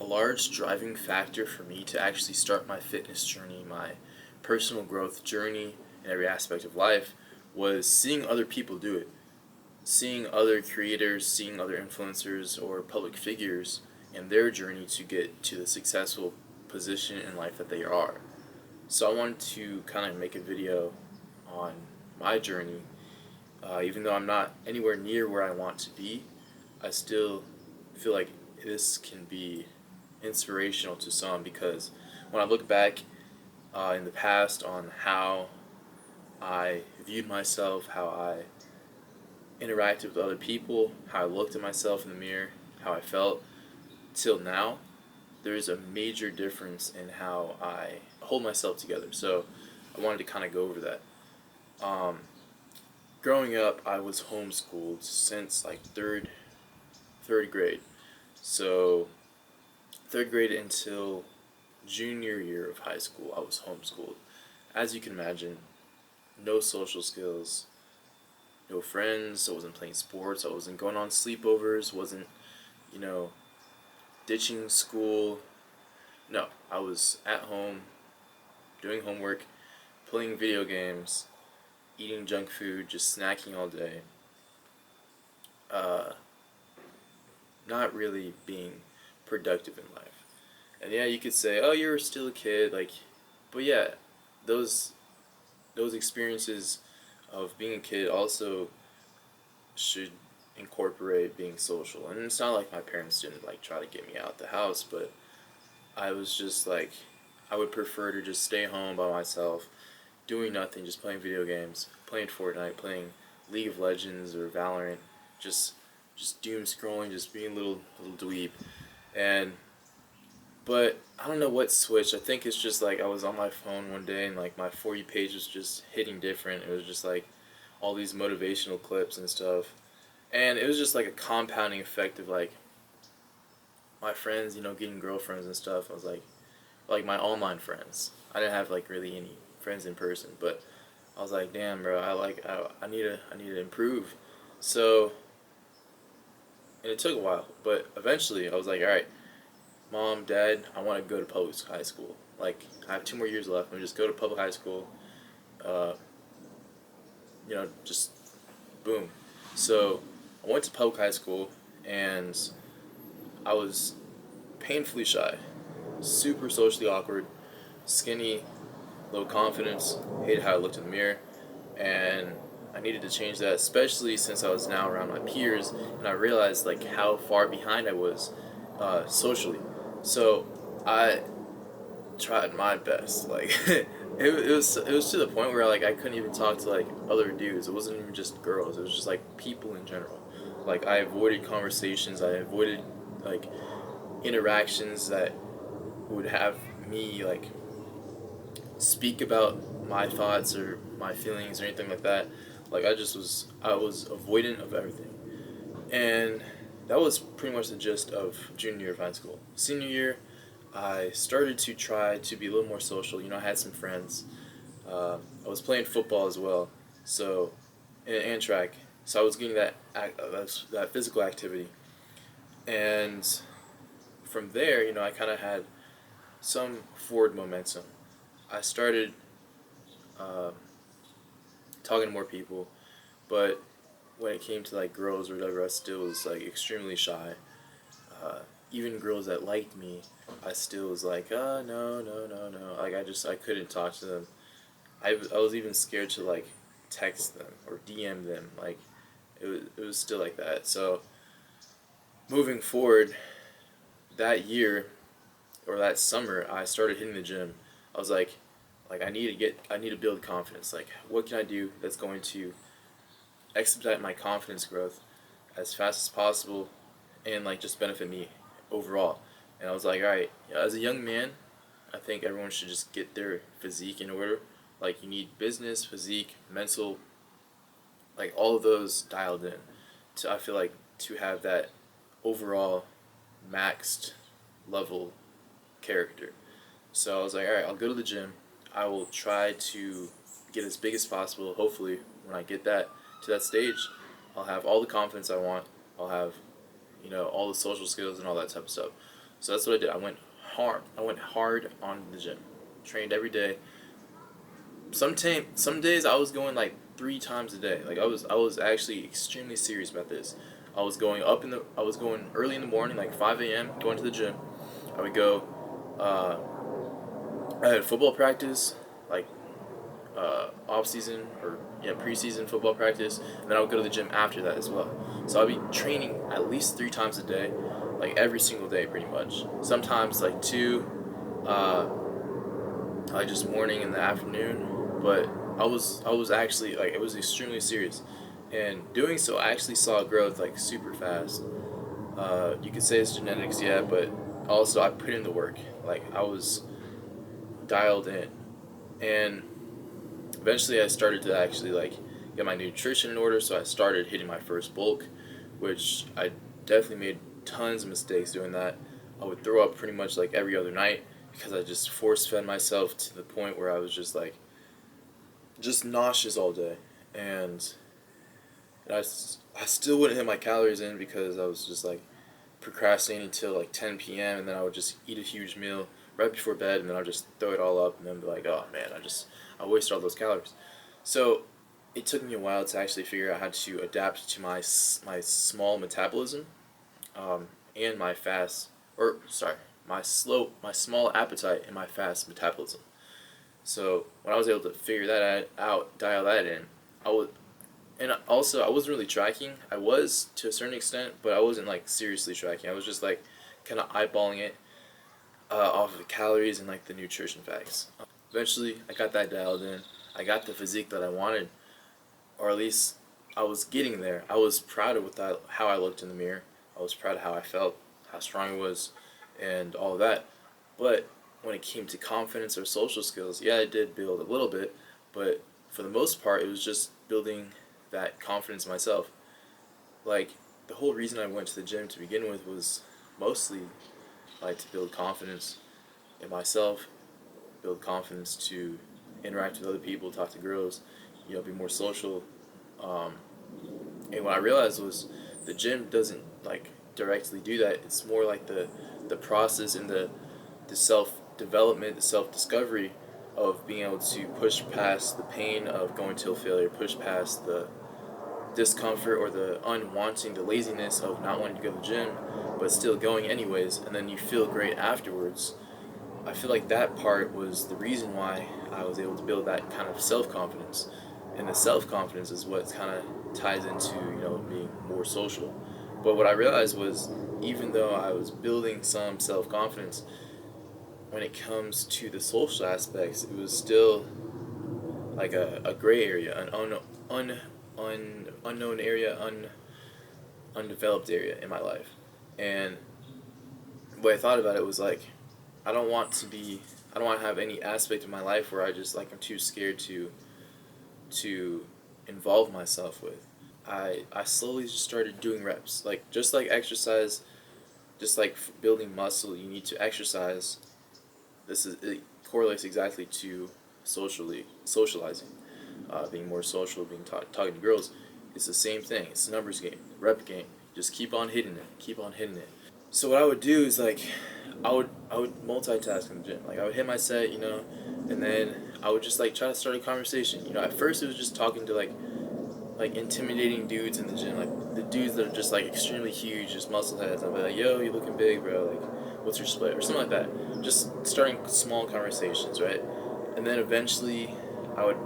large driving factor for me to actually start my fitness journey, my personal growth journey in every aspect of life was seeing other people do it. Seeing other creators, seeing other influencers or public figures and their journey to get to the successful position in life that they are. So I wanted to kind of make a video on my journey. Even though I'm not anywhere near where I want to be, I still feel like this can be inspirational to some because when I look back in the past on how I viewed myself, how I interacted with other people, how I looked at myself in the mirror, how I felt, till now, there's a major difference in how I hold myself together. So I wanted to kind of go over that. Growing up, I was homeschooled since like third grade. So third grade until junior year of high school, I was homeschooled. As you can imagine, no social skills, no friends. I wasn't playing sports. I wasn't going on sleepovers. Wasn't, you know, ditching school. No, I was at home doing homework, playing video games, eating junk food, just snacking all day. Uh, Not really being productive in life. And yeah, you could say, "Oh, you're still a kid," like, but yeah, those those experiences of being a kid also should incorporate being social. And it's not like my parents didn't like try to get me out the house, but I was just like, I would prefer to just stay home by myself, doing nothing, just playing video games, playing Fortnite, playing League of Legends or Valorant, just just doom scrolling, just being a little dweeb. And but I don't know what switched. I think it's just like I was on my phone one day and like my For You page was just hitting different. It was just like all these motivational clips and stuff. And it was just like a compounding effect of like my friends, getting girlfriends and stuff. I was like my online friends. I didn't have like really any friends in person, but I was like, damn, bro, I need to improve. So, and it took a while, but eventually I was like, all right, mom, dad, I want to go to public high school. Like, I have 2 more years left. I'm gonna just go to public high school. Uh, just boom. So I went to public high school, and I was painfully shy, super socially awkward, skinny, low confidence, hated how I looked in the mirror, and I needed to change that, especially since I was now around my peers, and I realized like how far behind I was socially. So I tried my best. Like it was to the point where like I couldn't even talk to like other dudes. It wasn't even just girls. It was just like people in general. Like I avoided conversations. I avoided like interactions that would have me like speak about my thoughts or my feelings or anything like that. Like I was avoidant of everything. And that was pretty much the gist of junior year of high school. Senior year, I started to try to be a little more social. I had some friends. I was playing football as well, so and track. So I was getting that physical activity, and from there, I kind of had some forward momentum. I started uh, talking to more people, but when it came to like girls or whatever, I still was like extremely shy. Even girls that liked me, I still was like, no, no, no, no. Like I couldn't talk to them. I was even scared to like text them or DM them. Like it was still like that. So moving forward, that year or that summer, I started hitting the gym. I was like I need to build confidence. Like what can I do that's going to expedite my confidence growth as fast as possible and like just benefit me overall. And I was like, all right, as a young man, I think everyone should just get their physique in order. Like you need business, physique, mental, like all of those dialed in. To I feel like to have that overall maxed level character. So I was like, all right, I'll go to the gym. I will try to get as big as possible. Hopefully, when I get that to that stage, I'll have all the confidence I want. I'll have, all the social skills and all that type of stuff. So that's what I did. I went hard. I went hard on the gym. Trained every day. Some days I was going like 3 times a day. Like I was actually extremely serious about this. I was going early in the morning, like 5 a.m., going to the gym. I would go. Uh, I had football practice, like off season or yeah preseason football practice, and then I would go to the gym after that as well. So I'd be training at least 3 times a day, like every single day pretty much. Sometimes like two, uh, like just morning and the afternoon. But I was actually like it was extremely serious, and doing so I actually saw growth like super fast. You could say it's genetics, yeah, but also I put in the work. Like I was dialed in, and eventually I started to actually like get my nutrition in order. So I started hitting my first bulk, which I definitely made tons of mistakes doing that. I would throw up pretty much like every other night because I just force fed myself to the point where I was just nauseous all day, and I still wouldn't hit my calories in because I was just like procrastinating until like 10 p.m. and then I would just eat a huge meal right before bed, and then I'll just throw it all up and then be like, oh man, I wasted all those calories. So it took me a while to actually figure out how to adapt to my small metabolism, and my fast or sorry my small appetite and my fast metabolism. So when I was able to figure that out, dial that in, I would, and also I wasn't really tracking. I was to a certain extent, but I wasn't like seriously tracking. I was just like kind of eyeballing it off of the calories and like the nutrition facts. Eventually, I got that dialed in. I got the physique that I wanted, or at least I was getting there. I was proud of how I looked in the mirror. I was proud of how I felt, how strong I was, and all of that. But when it came to confidence or social skills, yeah, I did build a little bit, but for the most part, it was just building that confidence in myself. Like, the whole reason I went to the gym to begin with was mostly like to build confidence in myself, build confidence to interact with other people, talk to girls, be more social. Um, and what I realized was the gym doesn't like directly do that. It's more like the process and the self development, the self discovery of being able to push past the pain of going till failure, push past the discomfort or the unwanting, the laziness of not wanting to go to the gym, but still going anyways, and then you feel great afterwards. I feel like that part was the reason why I was able to build that kind of self confidence, and the self confidence is what kind of ties into being more social. But what I realized was even though I was building some self confidence, when it comes to the social aspects, it was still like a gray area, an unknown area, undeveloped area in my life. And the way I thought about it was like, I don't want to have any aspect of my life where I just like I'm too scared to involve myself with. I slowly just started doing reps, like just like exercise, just like building muscle. You need to exercise. It correlates exactly to socializing, being more social, talking to girls. It's the same thing. It's a numbers game, rep game. Just keep on hitting it, keep on hitting it. So what I would do is like, I would multitask in the gym. Like I would hit my set, and then I would just like try to start a conversation. At first it was just talking to like intimidating dudes in the gym, like the dudes that are just like extremely huge, just muscle heads. I'd be like, yo, you looking big, bro. Like, what's your split or something like that. Just starting small conversations, right? And then eventually, I would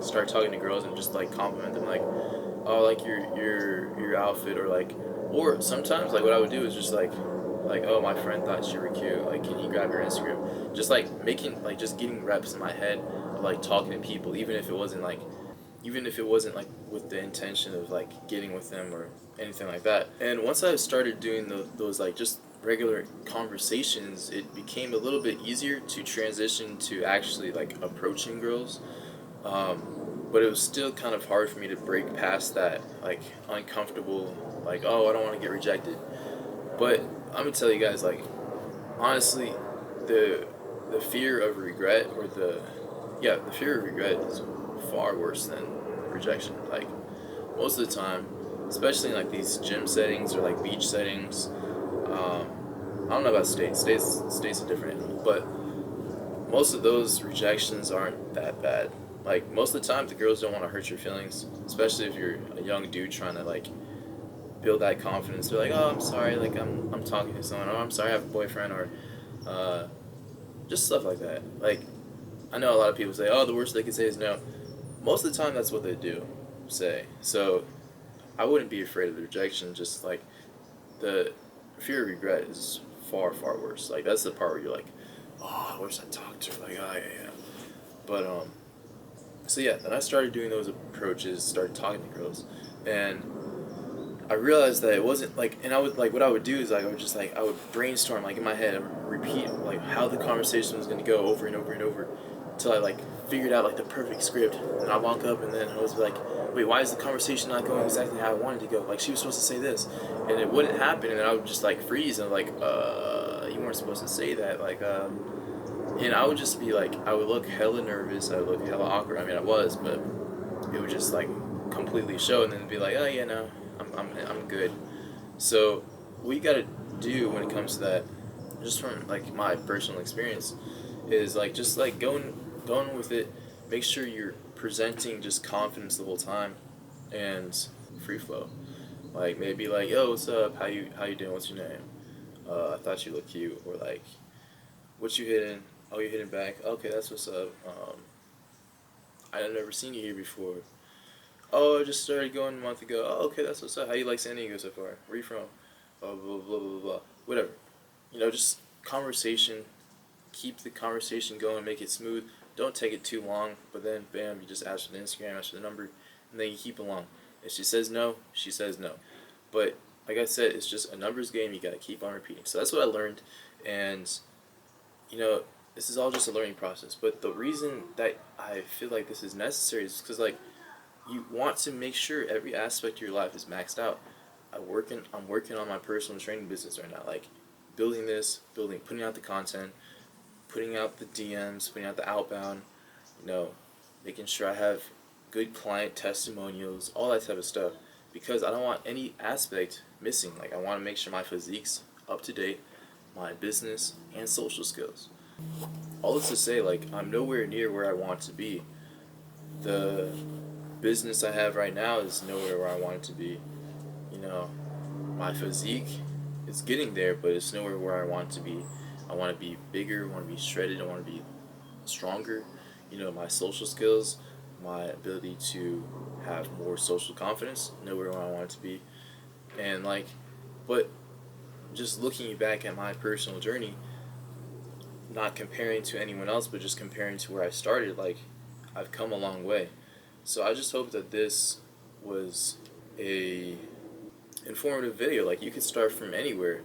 start talking to girls and just like compliment them, like, oh, like your outfit, or sometimes like what I would do is just like oh, my friend thought you were cute, like can you grab your Instagram, just like making like just getting reps in my head of like talking to people, even if it wasn't like with the intention of like getting with them or anything like that. And once I started doing those like just regular conversations, it became a little bit easier to transition to actually like approaching girls. But it was still kind of hard for me to break past that like uncomfortable, like, oh, I don't want to get rejected. But I'm gonna tell you guys, like, honestly, the the fear of regret, the fear of regret is far worse than rejection. Like most of the time, especially in like these gym settings or like beach settings, um, I don't know about states. States a different animal, but most of those rejections aren't that bad. Like most of the time, the girls don't want to hurt your feelings, especially if you're a young dude trying to like build that confidence. They're like, oh, I'm sorry, like I'm talking to someone, or I'm sorry, I have a boyfriend, or uh, just stuff like that. Like I know a lot of people say, oh, the worst they can say is no. Most of the time, that's what they do say. So I wouldn't be afraid of the rejection. Just like the fear of regret is far worse. Like that's the part where you're like, oh, I wish I talked to her. Like, oh yeah. But so yeah, then I started doing those approaches, started talking to girls, and I realized that it wasn't like, and I would like what I would do is like I would just like I would brainstorm like in my head, I would repeat like how the conversation was gonna go over and over and over, until I like figured out like the perfect script. And I walk up and then I was like, wait, why is the conversation not going exactly how I wanted to go? Like she was supposed to say this, and it wouldn't happen, and then I would just like freeze and like, you weren't supposed to say that, like and I would just be like, I would look hella nervous, I would look hella awkward. I mean, I was, but it would just like completely show, and then be like, oh yeah, no, I'm good. So what you gotta do when it comes to that, just from like my personal experience, is like just like going with it. Make sure you're presenting just confidence the whole time, and free flow. Like maybe like, yo, what's up? How you doing? What's your name? I thought you looked cute. Or like, what you hitting? Oh, you're hitting back. Okay, that's what's up. I've never seen you here before. Oh, I just started going a month ago. Oh, okay, that's what's up. How you like San Diego so far? Where you from? Blah blah blah blah blah. Whatever. Just conversation. Keep the conversation going. Make it smooth. Don't take it too long. But then, bam, you just ask for the Instagram, ask for the number, and then you keep along. If she says no, she says no. But like I said, it's just a numbers game. You gotta keep on repeating. So that's what I learned, and you know, this is all just a learning process. But the reason that I feel like this is necessary is because like you want to make sure every aspect of your life is maxed out. I'm working on my personal training business right now, like putting out the content, putting out the DMs, putting out the outbound, you know, making sure I have good client testimonials, all that type of stuff, because I don't want any aspect missing. Like I want to make sure my physique's up to date, my business and social skills. All this to say, like I'm nowhere near where I want to be. The business I have right now is nowhere where I want it to be. You know, my physique is getting there, but it's nowhere where I want it to be. I want to be bigger, I want to be shredded, I want to be stronger. My social skills, my ability to have more social confidence, nowhere where I want it to be. And like, but just looking back at my personal journey, not comparing to anyone else, but just comparing to where I started, like, I've come a long way. So I just hope that this was a informative video. Like you could start from anywhere.